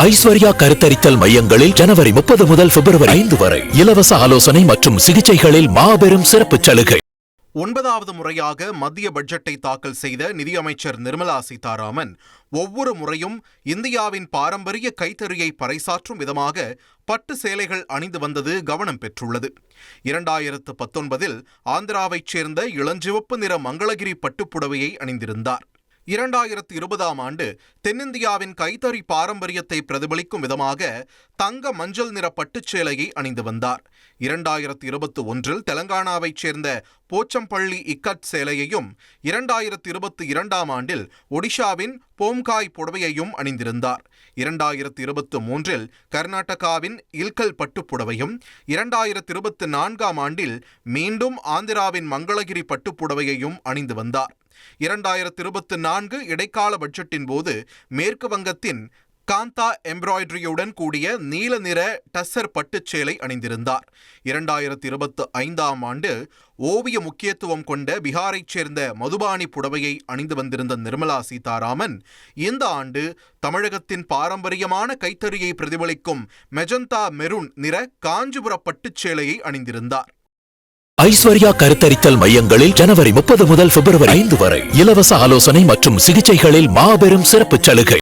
ஐஸ்வர்யா கருத்தரித்தல் மையங்களில் ஜனவரி 30 முதல் பிப்ரவரி 5 வரை இலவச ஆலோசனை மற்றும் சிகிச்சைகளில் மாபெரும் சிறப்பு சலுகை. 9வது முறையாக மத்திய பட்ஜெட்டை தாக்கல் செய்த நிதியமைச்சர் நிர்மலா சீதாராமன் ஒவ்வொரு முறையும் இந்தியாவின் பாரம்பரிய கைத்தறியை பறைசாற்றும் விதமாக பட்டு சேலைகள் அணிந்து வந்தது கவனம் பெற்றுள்ளது. 2019 ஆந்திராவைச் சேர்ந்த இளஞ்சிவப்பு நிற மங்களகிரி பட்டுப்புடவையை அணிந்திருந்தார். 2020ஆம் ஆண்டு தென்னிந்தியாவின் கைத்தறி பாரம்பரியத்தை பிரதிபலிக்கும் விதமாக தங்க மஞ்சள் நிற பட்டுச்சேலையை அணிந்து வந்தார். 2021 தெலங்கானாவைச் சேர்ந்த போச்சம்பள்ளி இக்கட் சேலையையும் 2022ஆம் ஆண்டில் ஒடிஷாவின் போம்காய் புடவையையும் அணிந்திருந்தார். 2023 கர்நாடகாவின் இல்கல் பட்டுப்புடவையும் 2024ஆம் ஆண்டில் மீண்டும் ஆந்திராவின் மங்களகிரி பட்டுப்புடவையையும் அணிந்து வந்தார். 2024 இடைக்கால பட்ஜெட்டின் போது மேற்கு வங்கத்தின் காந்தா எம்ப்ராய்டரியுடன் கூடிய நீல நிற டஸ்ஸர் பட்டுச்சேலை அணிந்திருந்தார். 2025ஆம் ஆண்டு ஓவிய முக்கியத்துவம் கொண்ட பீகாரைச் சேர்ந்த மதுபானி புடவையை அணிந்து வந்திருந்த நிர்மலா சீதாராமன் இந்த ஆண்டு தமிழகத்தின் பாரம்பரியமான கைத்தறியை பிரதிபலிக்கும் மெஜந்தா மெரூன் நிற காஞ்சிபுர பட்டுச்சேலையை அணிந்திருந்தார். ஐஸ்வர்யா கருத்தரித்தல் மையங்களில் ஜனவரி 30 முதல் பிப்ரவரி 5 வரை இலவச ஆலோசனை மற்றும் சிகிச்சைகளில் மாபெரும் சிறப்பு சலுகை.